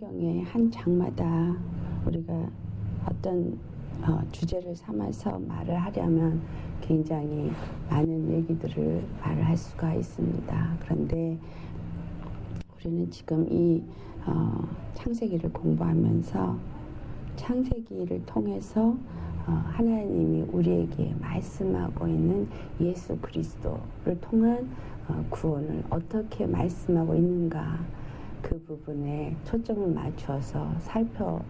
성경의 한 장마다 우리가 어떤 주제를 삼아서 말을 하려면 굉장히 많은 얘기들을 말을 할 수가 있습니다. 그런데 우리는 지금 이 창세기를 공부하면서 창세기를 통해서 하나님이 우리에게 말씀하고 있는 예수 그리스도를 통한 구원을 어떻게 말씀하고 있는가, 그 부분에 초점을 맞춰서 살펴보고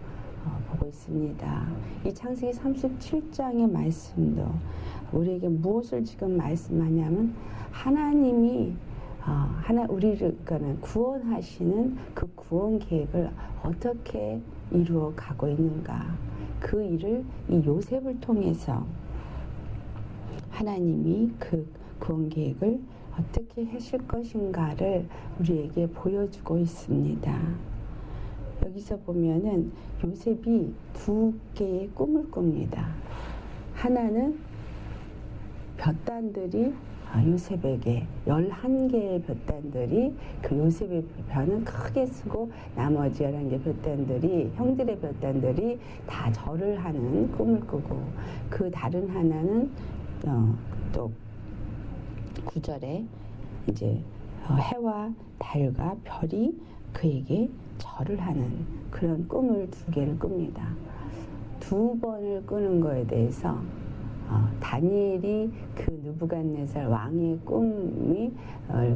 있습니다. 이 창세기 37장의 말씀도 우리에게 무엇을 지금 말씀하냐면 하나님이 우리를 구원하시는 그 구원 계획을 어떻게 이루어 가고 있는가, 그 일을 이 요셉을 통해서 하나님이 그 구원 계획을 어떻게 하실 것인가를 우리에게 보여주고 있습니다. 여기서 보면은 요셉이 두 개의 꿈을 꿉니다. 하나는 볕단들이 요셉에게 11개의 볕단들이 그 요셉의 벼는 크게 쓰고 나머지 11개 볕단들이, 형들의 볕단들이 다 절을 하는 꿈을 꾸고, 그 다른 하나는 또 9절에 이제 해와 달과 별이 그에게 절을 하는 그런 꿈을 두 개를 꿉니다. 두 번을 꾸는 거에 대해서 다니엘이 그 느부갓네살 왕의 꿈이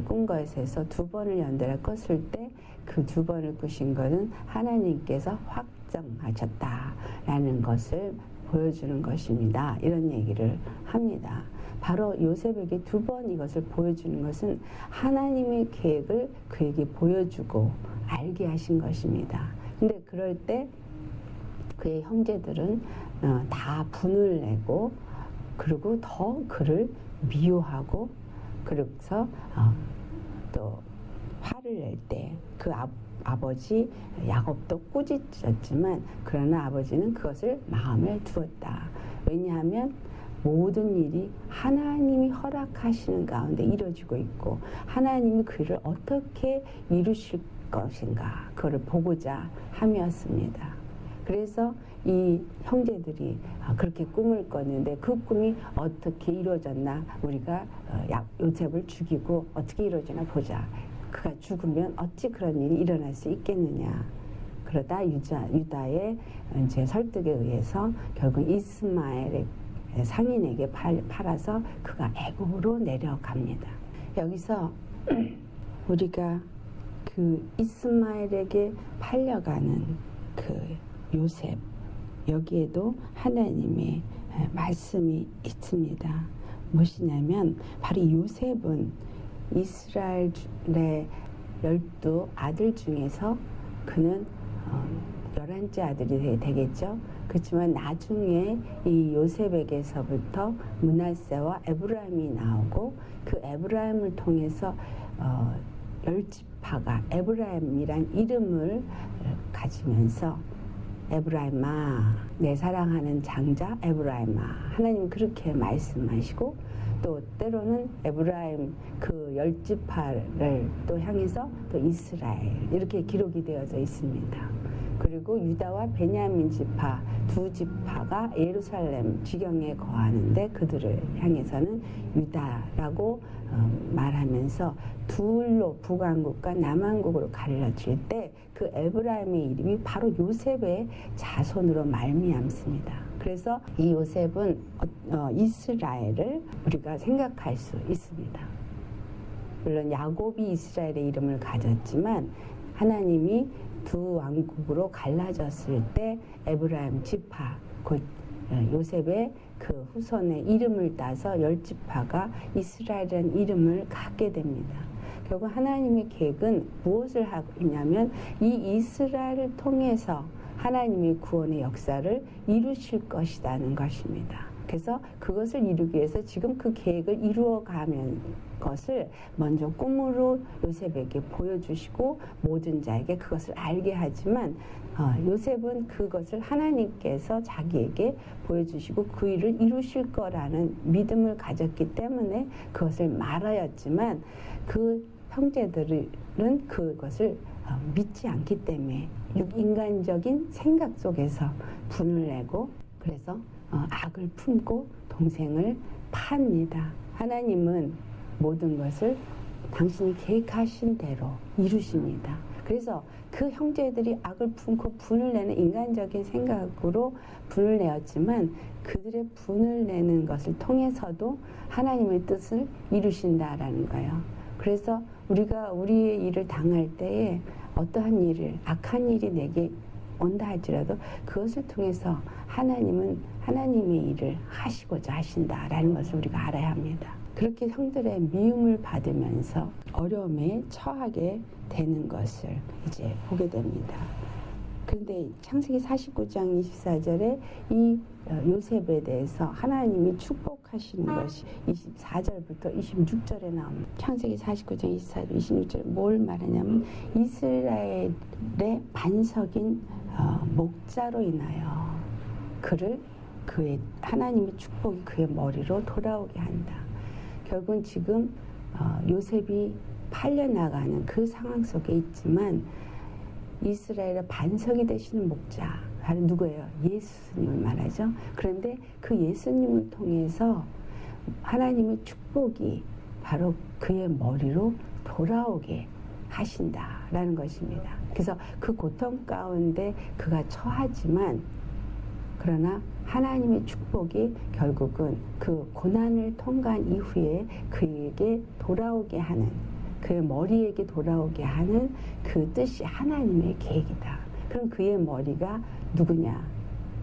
꾼 것에서 두 번을 연달아 꿨을 때 그 두 번을 꾸신 것은 하나님께서 확정하셨다라는 것을 보여주는 것입니다. 이런 얘기를 합니다. 바로 요셉에게 두 번 이것을 보여주는 것은 하나님의 계획을 그에게 보여주고 알게 하신 것입니다. 근데 그럴 때 그의 형제들은 다 분을 내고, 그리고 더 그를 미워하고, 그래서 또 화를 낼 때 그 아버지 야곱도 꾸짖었지만 그러나 아버지는 그것을 마음에 두었다. 왜냐하면 모든 일이 하나님이 허락하시는 가운데 이루어지고 있고, 하나님이 그를 어떻게 이루실 것인가, 그걸 보고자 함이었습니다. 그래서 이 형제들이 그렇게 꿈을 꿨는데 그 꿈이 어떻게 이루어졌나, 우리가 요셉을 죽이고 어떻게 이루어지나 보자. 그가 죽으면 어찌 그런 일이 일어날 수 있겠느냐. 그러다 유다의 이제 설득에 의해서 결국 이스마엘의 상인에게 팔아서 그가 애굽으로 내려갑니다. 여기서 우리가 그 이스마엘에게 팔려가는 그 요셉, 여기에도 하나님의 말씀이 있습니다. 무엇이냐면 바로 요셉은 이스라엘의 12 아들 중에서 그는 11째 아들이 되겠죠. 그렇지만 나중에 이 요셉에게서부터 므낫세와 에브라임이 나오고, 그 에브라임을 통해서 10지파가 에브라임이란 이름을 가지면서 에브라임아, 내 사랑하는 장자 에브라임아, 하나님은 그렇게 말씀하시고, 또 때로는 에브라임 그 10지파를 또 향해서 또 이스라엘, 이렇게 기록이 되어져 있습니다. 그리고 유다와 베냐민 지파 두 지파가 예루살렘 지경에 거하는데 그들을 향해서는 유다라고 말하면서 둘로 북왕국과 남왕국으로 갈라질 때 그 에브라임의 이름이 바로 요셉의 자손으로 말미암습니다. 그래서 이 요셉은 이스라엘을 우리가 생각할 수 있습니다. 물론 야곱이 이스라엘의 이름을 가졌지만 하나님이 두 왕국으로 갈라졌을 때 에브라임 지파, 곧 요셉의 그 후손의 이름을 따서 10지파가 이스라엘이라는 이름을 갖게 됩니다. 결국 하나님의 계획은 무엇을 하고 있냐면 이 이스라엘을 통해서 하나님의 구원의 역사를 이루실 것이라는 것입니다. 그래서 그것을 이루기 위해서 지금 그 계획을 이루어가는 것을 먼저 꿈으로 요셉에게 보여주시고 모든 자에게 그것을 알게 하지만 요셉은 그것을 하나님께서 자기에게 보여주시고 그 일을 이루실 거라는 믿음을 가졌기 때문에 그것을 말하였지만 그 형제들은 그것을 믿지 않기 때문에 인간적인 생각 속에서 분을 내고 그래서 악을 품고 동생을 팝니다. 하나님은 모든 것을 당신이 계획하신 대로 이루십니다. 그래서 그 형제들이 악을 품고 분을 내는 인간적인 생각으로 분을 내었지만 그들의 분을 내는 것을 통해서도 하나님의 뜻을 이루신다라는 거예요. 그래서 우리가 우리의 일을 당할 때에 어떠한 일을 악한 일이 내게 온다 할지라도 그것을 통해서 하나님은 하나님의 일을 하시고자 하신다라는 것을 우리가 알아야 합니다. 그렇게 형들의 미움을 받으면서 어려움에 처하게 되는 것을 이제 보게 됩니다. 그런데 창세기 49장 24절에 이 요셉에 대해서 하나님이 축복하시는 것이 24절부터 26절에 나옵니다. 창세기 49장 24절 26절에 뭘 말하냐면 이스라엘의 반석인 목자로 인하여 그의 하나님의 축복이 그의 머리로 돌아오게 한다. 결국은 지금 요셉이 팔려나가는 그 상황 속에 있지만 이스라엘의 반석이 되시는 목자 바로 누구예요? 예수님을 말하죠. 그런데 그 예수님을 통해서 하나님의 축복이 바로 그의 머리로 돌아오게 하신다라는 것입니다. 그래서 그 고통 가운데 그가 처하지만 그러나 하나님의 축복이 결국은 그 고난을 통과한 이후에 그에게 돌아오게 하는 그의 머리에게 돌아오게 하는 그 뜻이 하나님의 계획이다. 그럼 그의 머리가 누구냐?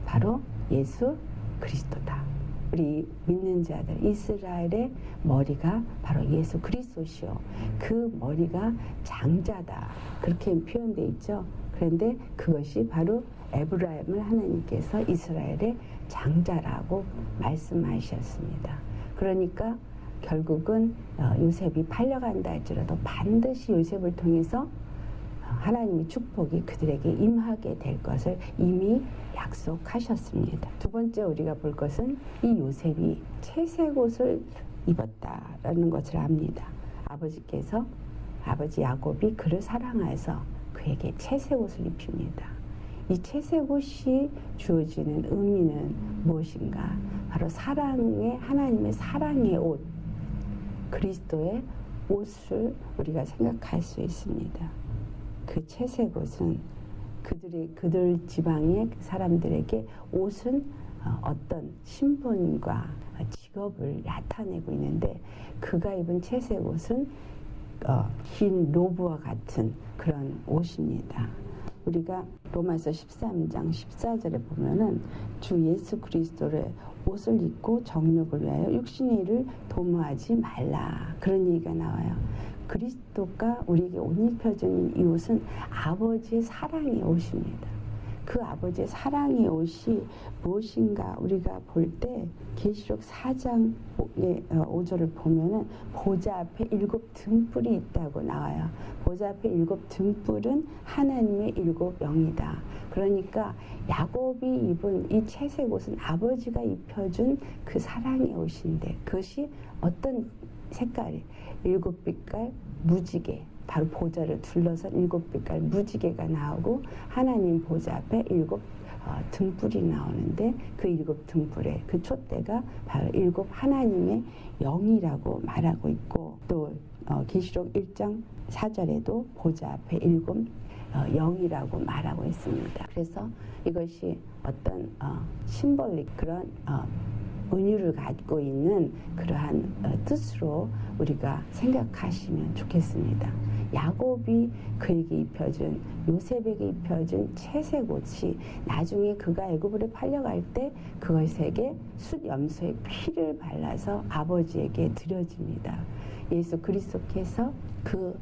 바로 예수 그리스도다. 우리 믿는 자들 이스라엘의 머리가 바로 예수 그리스도시요. 그 머리가 장자다. 그렇게 표현되어 있죠. 그런데 그것이 바로 에브라임을 하나님께서 이스라엘의 장자라고 말씀하셨습니다. 그러니까 결국은 요셉이 팔려간다 할지라도 반드시 요셉을 통해서 하나님의 축복이 그들에게 임하게 될 것을 이미 약속하셨습니다. 두 번째 우리가 볼 것은 이 요셉이 채색 옷을 입었다라는 것을 압니다. 아버지 야곱이 그를 사랑해서 그에게 채색 옷을 입힙니다. 이 채색 옷이 주어지는 의미는 무엇인가? 바로 하나님의 사랑의 옷, 그리스도의 옷을 우리가 생각할 수 있습니다. 그 채색 옷은 그들 지방의 사람들에게 옷은 어떤 신분과 직업을 나타내고 있는데 그가 입은 채색 옷은 긴 로브와 같은 그런 옷입니다. 우리가 로마서 13장 14절에 보면은 주 예수 그리스도의 옷을 입고 정욕을 위하여 육신의 일을 도모하지 말라 그런 얘기가 나와요. 그리스도가 우리에게 옷 입혀주는 이 옷은 아버지의 사랑의 옷입니다. 그 아버지의 사랑의 옷이 무엇인가 우리가 볼 때 계시록 4장 5절을 보면은 보좌 앞에 7 등불이 있다고 나와요. 보좌 앞에 7 등불은 하나님의 7 영이다. 그러니까 야곱이 입은 이 채색 옷은 아버지가 입혀준 그 사랑의 옷인데 그것이 어떤 색깔이 7빛깔 무지개 바로 보좌를 둘러서 7빛깔 무지개가 나오고 하나님 보좌 앞에 7 등불이 나오는데 그 7 등불의 그 촛대가 바로 7 하나님의 영이라고 말하고 있고 또 계시록 1장 4절에도 보좌 앞에 7 영이라고 말하고 있습니다. 그래서 이것이 어떤 심볼릭 그런 은유를 갖고 있는 그러한 뜻으로 우리가 생각하시면 좋겠습니다. 야곱이 그에게 입혀준 요셉에게 입혀준 채색 옷이 나중에 그가 애굽으로 팔려갈 때 그것에게 숫염소의 피를 발라서 아버지에게 드려집니다. 예수 그리스도께서 그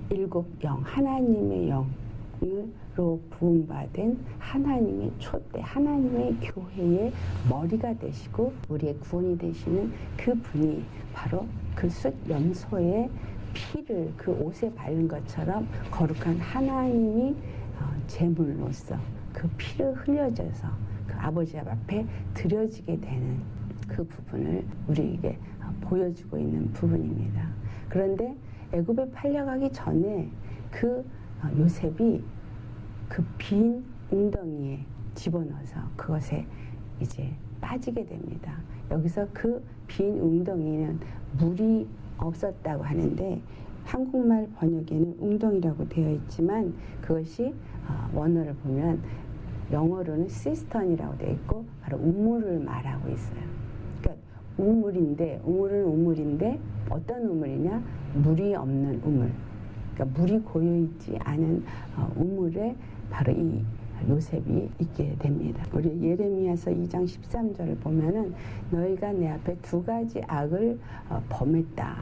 7 영 하나님의 영으로 부음받은 하나님의 촛대 하나님의 교회의 머리가 되시고 우리의 구원이 되시는 그 분이 바로 그 숫염소의 피를 그 옷에 바른 것처럼 거룩한 하나님이 제물로서 그 피를 흘려져서 그 아버지 앞에 드려지게 되는 그 부분을 우리에게 보여주고 있는 부분입니다. 그런데 애굽에 팔려가기 전에 그 요셉이 그 빈 웅덩이에 집어넣어서 그것에 이제 빠지게 됩니다. 여기서 그 빈 웅덩이는 물이 없었다고 하는데 한국말 번역에는 웅덩이라고 되어 있지만 그것이 원어를 보면 영어로는 시스턴이라고 되어 있고 바로 우물을 말하고 있어요. 그러니까 우물은 우물인데 어떤 우물이냐? 물이 없는 우물. 그러니까 물이 고여있지 않은 우물에 바로 이 요셉이 있게 됩니다. 우리 예레미야서 2장 13절을 보면은 너희가 내 앞에 두 가지 악을 범했다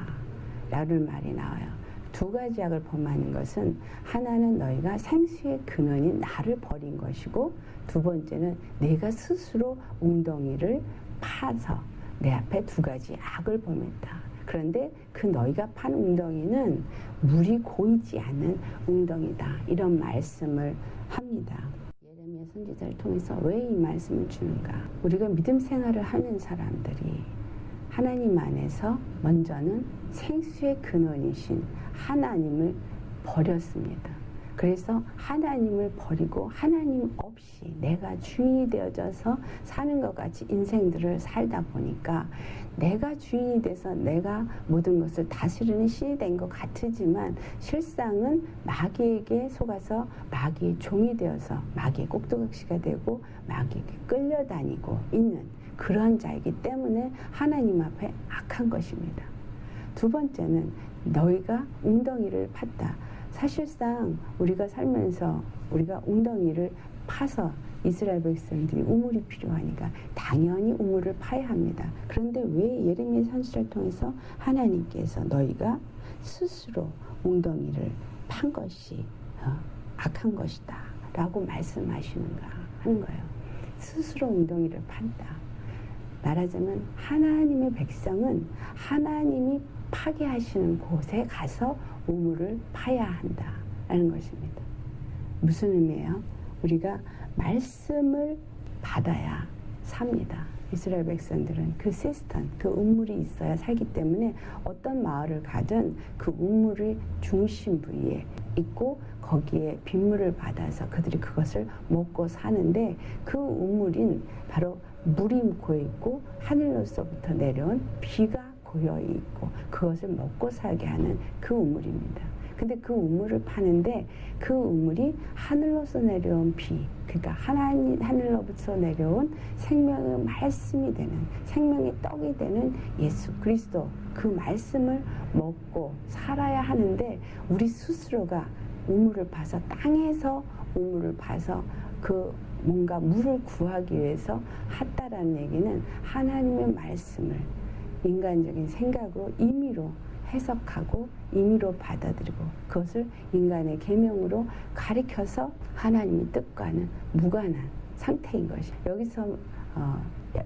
라는 말이 나와요. 두 가지 악을 범하는 것은 하나는 너희가 생수의 근원인 나를 버린 것이고 두 번째는 내가 스스로 웅덩이를 파서 내 앞에 두 가지 악을 범했다. 그런데 그 너희가 판 웅덩이는 물이 고이지 않는 웅덩이다. 이런 말씀을 합니다. 예레미야 선지자를 통해서 왜 이 말씀을 주는가? 우리가 믿음 생활을 하는 사람들이 하나님 안에서 먼저는 생수의 근원이신 하나님을 버렸습니다. 그래서 하나님을 버리고 하나님 없이 내가 주인이 되어져서 사는 것 같이 인생들을 살다 보니까 내가 주인이 돼서 내가 모든 것을 다스리는 신이 된 것 같지만 실상은 마귀에게 속아서 마귀의 종이 되어서 마귀의 꼭두각시가 되고 마귀에게 끌려다니고 있는 그런 자이기 때문에 하나님 앞에 악한 것입니다. 두 번째는 너희가 웅덩이를 팠다. 사실상 우리가 살면서 우리가 웅덩이를 파서 이스라엘 백성들이 우물이 필요하니까 당연히 우물을 파야 합니다. 그런데 왜 예레미야 선지자를 통해서 하나님께서 너희가 스스로 웅덩이를 판 것이 악한 것이다 라고 말씀하시는가 하는 거예요. 스스로 웅덩이를 판다. 말하자면 하나님의 백성은 하나님이 파게 하시는 곳에 가서 우물을 파야 한다라는 것입니다. 무슨 의미예요? 우리가 말씀을 받아야 삽니다. 이스라엘 백성들은 그 시스템, 그 우물이 있어야 살기 때문에 어떤 마을을 가든 그 우물의 중심 부위에 있고 거기에 빗물을 받아서 그들이 그것을 먹고 사는데 그 우물인 바로 물이 고여있고 하늘로서부터 내려온 비가 고여있고 그것을 먹고 살게 하는 그 우물입니다. 근데 그 우물을 파는데 그 우물이 하늘로서 내려온 비, 그러니까 하늘로부터 내려온 생명의 말씀이 되는 생명의 떡이 되는 예수 그리스도 그 말씀을 먹고 살아야 하는데 우리 스스로가 우물을 파서 땅에서 우물을 파서 그 뭔가 물을 구하기 위해서 했다라는 얘기는 하나님의 말씀을 인간적인 생각으로 임의로 해석하고 임의로 받아들이고 그것을 인간의 계명으로 가리켜서 하나님의 뜻과는 무관한 상태인 것이. 여기서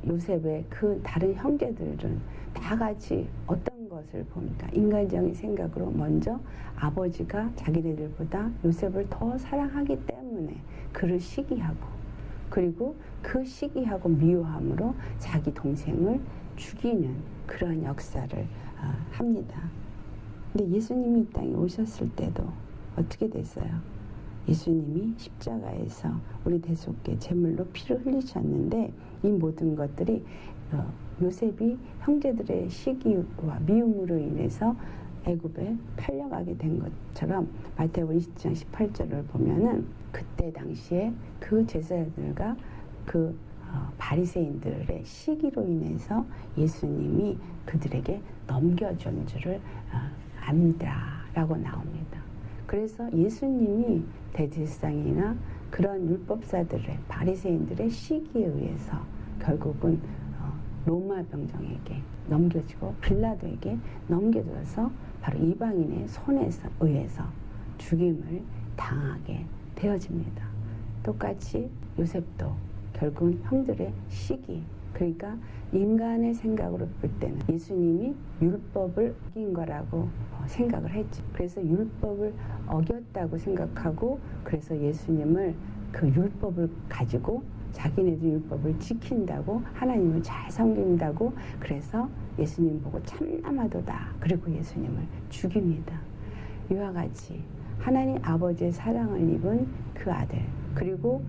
요셉의 그 다른 형제들은 다 같이 어떤 것을 보니까 인간적인 생각으로 먼저 아버지가 자기네들보다 요셉을 더 사랑하기 때문에 그를 시기하고 그리고 그 시기하고 미워함으로 자기 동생을 죽이는 그런 역사를 합니다. 근데 예수님이 이 땅에 오셨을 때도 어떻게 됐어요? 예수님이 십자가에서 우리 대속께 제물로 피를 흘리셨는데 이 모든 것들이 요셉이 형제들의 시기와 미움으로 인해서 애굽에 팔려가게 된 것처럼 마태복음 20장 18절을 보면은 그때 당시에 그 제사장들과 그 바리새인들의 시기로 인해서 예수님이 그들에게 넘겨준 줄을 압니다라고 나옵니다. 그래서 예수님이 대제사장이나 그런 율법사들의 바리새인들의 시기에 의해서 결국은 로마 병정에게 넘겨지고 빌라도에게 넘겨져서 바로 이방인의 손에서 의해서 죽임을 당하게 되어집니다. 똑같이 요셉도 결국은 형들의 시기, 그러니까 인간의 생각으로 볼 때는 예수님이 율법을 어긴 거라고 생각을 했죠. 그래서 율법을 어겼다고 생각하고 그래서 예수님을 그 율법을 가지고 자기네들 율법을 지킨다고 하나님을 잘 섬긴다고 그래서 예수님 보고 참남하도다. 그리고 예수님을 죽입니다. 이와 같이 하나님 아버지의 사랑을 입은 그 아들, 그리고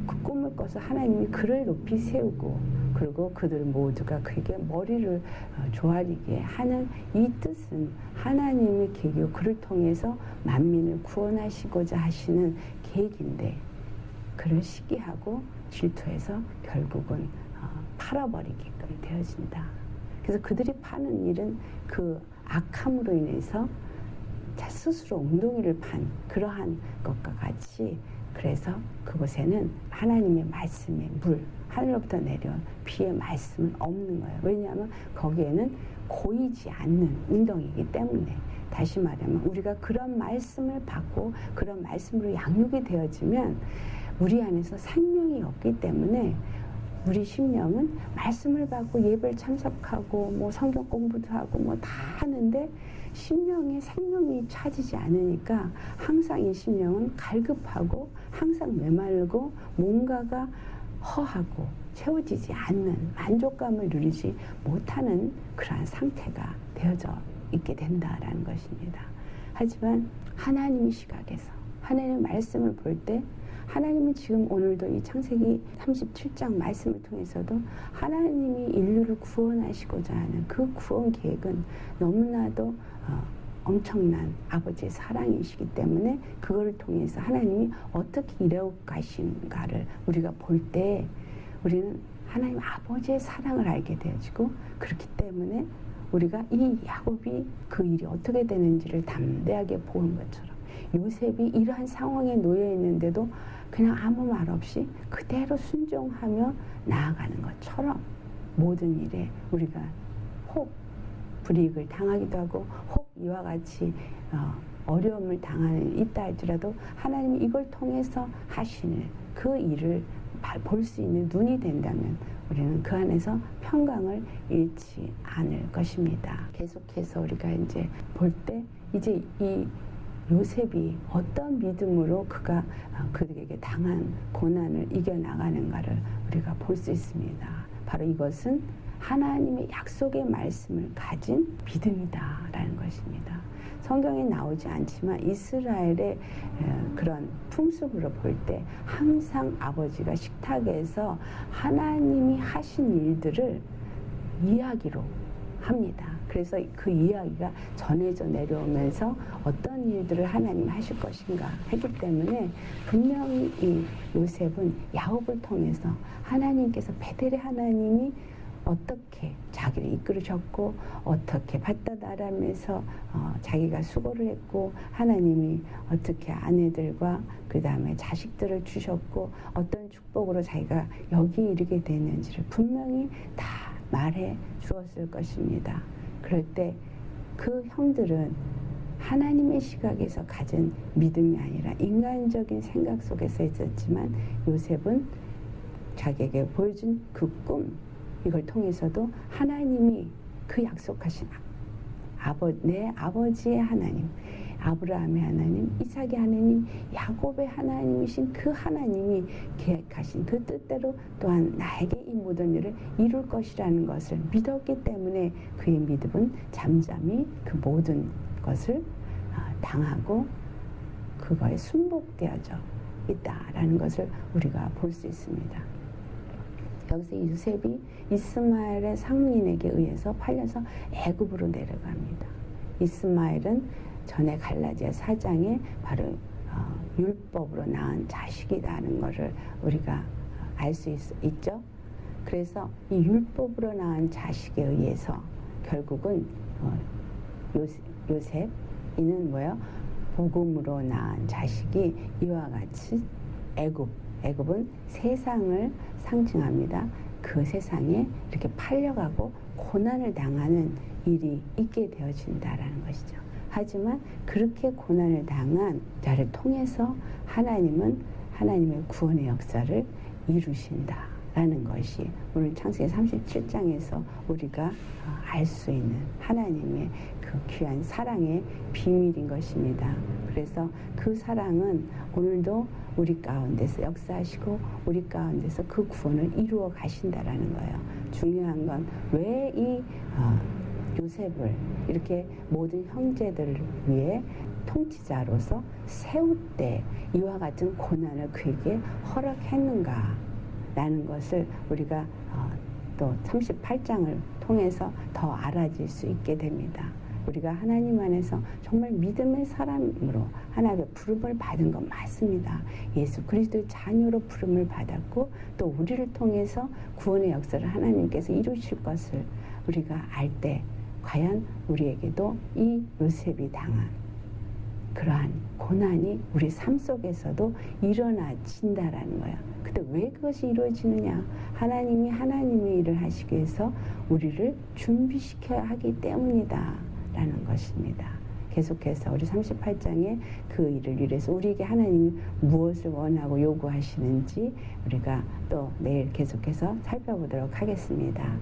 그 꿈을 꿔서 하나님이 그를 높이 세우고, 그리고 그들 모두가 그에게 머리를 조아리게 하는 이 뜻은 하나님의 계획이고 그를 통해서 만민을 구원하시고자 하시는 계획인데, 그를 시기하고 질투해서 결국은 팔아버리게끔 되어진다. 그래서 그들이 파는 일은 그 악함으로 인해서 스스로 웅덩이를 판 그러한 것과 같이, 그래서 그곳에는 하나님의 말씀의 물, 하늘로부터 내려온 비의 말씀은 없는 거예요. 왜냐하면 거기에는 고이지 않는 웅덩이이기 때문에. 다시 말하면 우리가 그런 말씀을 받고 그런 말씀으로 양육이 되어지면 우리 안에서 생명이 없기 때문에 우리 심령은 말씀을 받고 예배를 참석하고 뭐 성경 공부도 하고 뭐 다 하는데 심령에 생명이 차지지 않으니까 항상 이 심령은 갈급하고 항상 메말르고 뭔가가 허하고 채워지지 않는, 만족감을 누리지 못하는 그러한 상태가 되어져 있게 된다라는 것입니다. 하지만 하나님의 시각에서 하나님의 말씀을 볼 때, 하나님은 지금 오늘도 이 창세기 37장 말씀을 통해서도 하나님이 인류를 구원하시고자 하는 그 구원 계획은 너무나도 엄청난 아버지의 사랑이시기 때문에 그거를 통해서 하나님이 어떻게 이루어 가신가를 우리가 볼 때 우리는 하나님 아버지의 사랑을 알게 되어지고, 그렇기 때문에 우리가 이 야곱이 그 일이 어떻게 되는지를 담대하게 보는 것처럼, 요셉이 이러한 상황에 놓여 있는데도 그냥 아무 말 없이 그대로 순종하며 나아가는 것처럼 모든 일에 우리가 혹 불이익을 당하기도 하고 혹 이와 같이 어려움을 당하는 있다 할지라도 하나님이 이걸 통해서 하시는 그 일을 볼 수 있는 눈이 된다면 우리는 그 안에서 평강을 잃지 않을 것입니다. 계속해서 우리가 이제 볼 때 이제 이 요셉이 어떤 믿음으로 그가 그들에게 당한 고난을 이겨나가는가를 우리가 볼 수 있습니다. 바로 이것은 하나님의 약속의 말씀을 가진 믿음이다라는 것입니다. 성경에 나오지 않지만 이스라엘의 그런 풍습으로 볼 때 항상 아버지가 식탁에서 하나님이 하신 일들을 이야기로 합니다. 그래서 그 이야기가 전해져 내려오면서 어떤 일들을 하나님이 하실 것인가 했기 때문에 분명히 이 요셉은 야곱을 통해서 하나님께서 베델의 하나님이 어떻게 자기를 이끌으셨고 어떻게 밭다나라면서 자기가 수고를 했고 하나님이 어떻게 아내들과 그 다음에 자식들을 주셨고 어떤 축복으로 자기가 여기 이르게 됐는지를 분명히 다 말해 주었을 것입니다. 그럴 때 그 형들은 하나님의 시각에서 가진 믿음이 아니라 인간적인 생각 속에서 있었지만 요셉은 자기에게 보여준 그 꿈, 이걸 통해서도 하나님이 그 약속하신 내 아버지의 하나님, 아브라함의 하나님, 이삭의 하나님, 야곱의 하나님이신 그 하나님이 계획하신 그 뜻대로 또한 나에게 이 모든 일을 이룰 것이라는 것을 믿었기 때문에 그의 믿음은 잠잠히 그 모든 것을 당하고 그거에 순복되어져 있다라는 것을 우리가 볼 수 있습니다. 여기서 요셉이 이스마엘의 상인에게 의해서 팔려서 애굽으로 내려갑니다. 이스마엘은 전에 갈라디아 4장에 바로 율법으로 낳은 자식이라는 것을 우리가 알 수 있죠. 그래서 이 율법으로 낳은 자식에 의해서 결국은 요셉 이는 뭐예요? 복음으로 낳은 자식이 이와 같이 애굽은 세상을 상징합니다. 그 세상에 이렇게 팔려가고 고난을 당하는 일이 있게 되어진다라는 것이죠. 하지만 그렇게 고난을 당한 자를 통해서 하나님은 하나님의 구원의 역사를 이루신다라는 것이 오늘 창세기 37장에서 우리가 알 수 있는 하나님의 그 귀한 사랑의 비밀인 것입니다. 그래서 그 사랑은 오늘도 우리 가운데서 역사하시고 우리 가운데서 그 구원을 이루어 가신다라는 거예요. 중요한 건 왜 이 요셉을 이렇게 모든 형제들을 위해 통치자로서 세울 때 이와 같은 고난을 그에게 허락했는가 라는 것을 우리가 또 38장을 통해서 더 알아질 수 있게 됩니다. 우리가 하나님 안에서 정말 믿음의 사람으로 하나님의 부름을 받은 건 맞습니다. 예수 그리스도의 자녀로 부름을 받았고 또 우리를 통해서 구원의 역사를 하나님께서 이루실 것을 우리가 알 때 과연 우리에게도 이 요셉이 당한 그러한 고난이 우리 삶 속에서도 일어나진다라는 거야. 근데 왜 그것이 이루어지느냐? 하나님이 하나님의 일을 하시기 위해서 우리를 준비시켜야 하기 때문이다 라는 것입니다. 계속해서 우리 38장에 그 일을 위해서 우리에게 하나님이 무엇을 원하고 요구하시는지 우리가 또 내일 계속해서 살펴보도록 하겠습니다.